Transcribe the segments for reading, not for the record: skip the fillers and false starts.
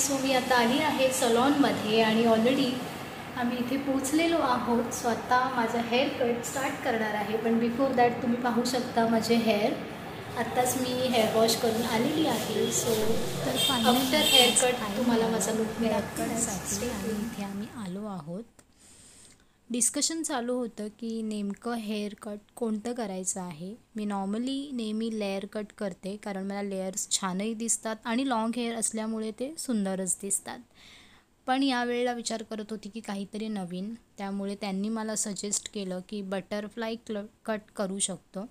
So मी आता आली आहे सलॉनमध्ये आणि ऑलरेडी आम्ही इथे पोचलेलो आहोत. सो आता माझा हेअर कट स्टार्ट करणार आहे. पण बिफोर दॅट तुम्ही पाहू शकता माझे हेअर. आत्ताच मी हेअर वॉश करून आलेली आहे. सो तर आफ्टर हेअर कट तुम्हाला माझा लुक दाखवण्यासाठी आणि इथे आम्ही आलो आहोत. डिस्कशन चालू होतं की नेमकं हेअर कट कोणतं करायचं आहे. मी नॉर्मली नेहमी लेअर कट करते कारण मला लेयर्स छानही दिसतात आणि लाँग हेअर असल्यामुळे ते सुंदरच दिसतात. पण यावेळेला विचार करत होती की काहीतरी नवीन, त्यामुळे त्यांनी मला सजेस्ट केलं की बटरफ्लाय कट करू शकतो.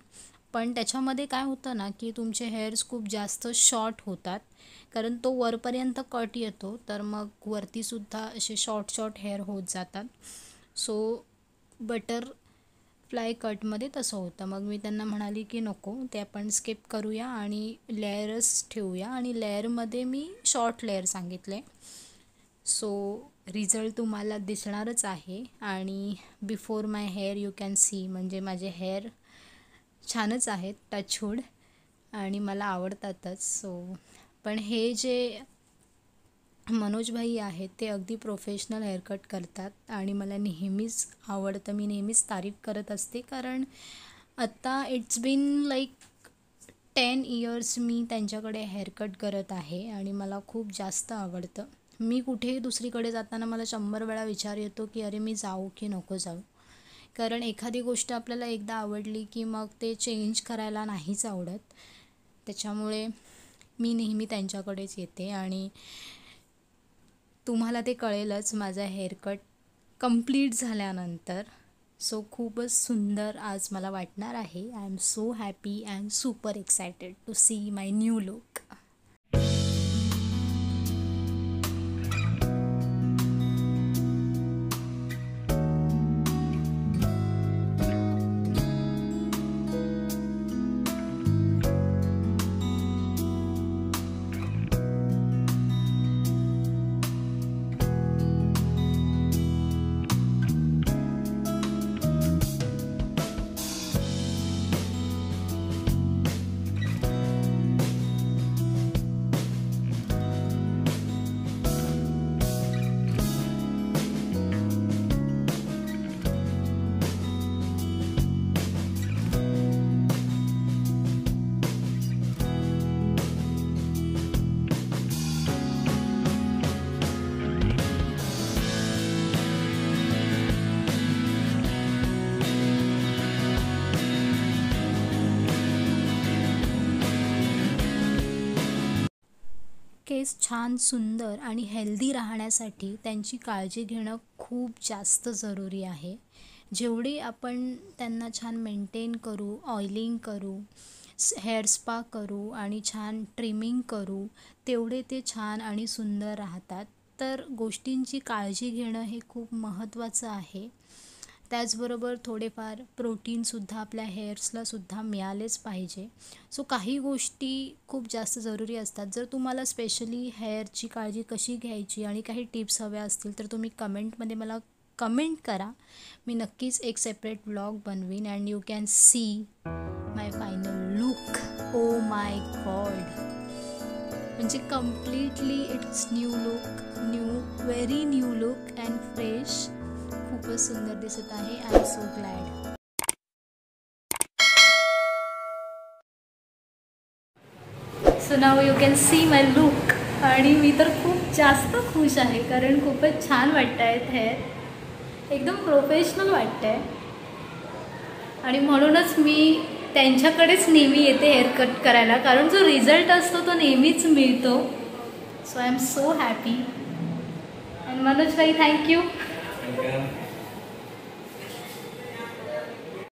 पण त्याच्यामध्ये काय होतं ना की तुमचे हेअर्स खूप जास्त शॉर्ट होतात कारण तो वरपर्यंत कट येतो, तर मग वरतीसुद्धा असे शॉर्ट हेअर होत जातात. सो बटरफ्लाय कटमध्ये तसं होतं. मग मी त्यांना म्हणाली की नको, ते आपण स्किप करूया आणि लेयरच ठेवूया. आणि लेयरमध्ये मी शॉर्ट लेयर सांगितले. सो रिझल्ट तुम्हाला दिसणारच आहे. आणि before my hair you can C, म्हणजे माझे हेअर छानच आहेत, टचवूड, आणि मला आवडतातच. सो पण हे जे मनोज भाई आहेत ते अगदी प्रोफेशनल हेअरकट करतात आणि मला नेहमीच आवडतं. मी नेहमीच तारीफ करत असते कारण आत्ता इट्स बीन लाईक 10 इयर्स मी त्यांच्याकडे हेअरकट करत आहे आणि मला खूप जास्त आवडतं. मी कुठेही दुसरीकडे जाताना मला 100 वेळा विचार येतो की अरे मी जाऊ की नको जाऊ, कारण एखादी गोष्ट आपल्याला एकदा आवडली की मग ते चेंज करायला नाहीच आवडत. त्याच्यामुळे मी नेहमी त्यांच्याकडेच येते आणि तुम्हाला ते कळेलच माझा हेअरकट कंप्लीट झाल्यानंतर. सो खूपच सुंदर आज मला वाटणार आहे. I am so happy and super excited to see my new look. केस छान सुंदर आणि हेल्दी राहण्यासाठी त्यांची काळजी घेणं खूप जास्त जरुरी आहे. जेवढी आपण त्यांना छान मेंटेन करू, ऑइलिंग करू, हेअर स्पा करू आणि छान ट्रिमिंग करू, तेवढे ते छान आणि सुंदर राहतात. तर गोष्टींची काळजी घेणं हे खूप महत्त्वाचं आहे. त्याचबरोबर थोडेफार प्रोटीनसुद्धा आपल्या हेअर्सलासुद्धा मिळालेच पाहिजे. सो काही गोष्टी खूप जास्त जरुरी असतात. जर तुम्हाला स्पेशली हेअरची काळजी कशी घ्यायची आणि काही टिप्स हव्या असतील तर तुम्ही कमेंटमध्ये मला कमेंट करा. मी नक्कीच एक सेपरेट व्लॉग बनवीन and you can see my final look. Oh my god, म्हणजे completely it's new look, very new look and fresh. खूपच सुंदर दिसत आहे. I am so glad. So now you can see my look. आणि मी तर खूप जास्त खुश आहे कारण खूपच छान वाटत आहेत हेअर, एकदम प्रोफेशनल वाटतं आहे. आणि म्हणूनच मी त्यांच्याकडेच नेहमी येते हेअरकट करायला कारण जो रिझल्ट असतो तो नेहमीच मिळतो. So I am so happy. And Manoj भाई, थँक्यू.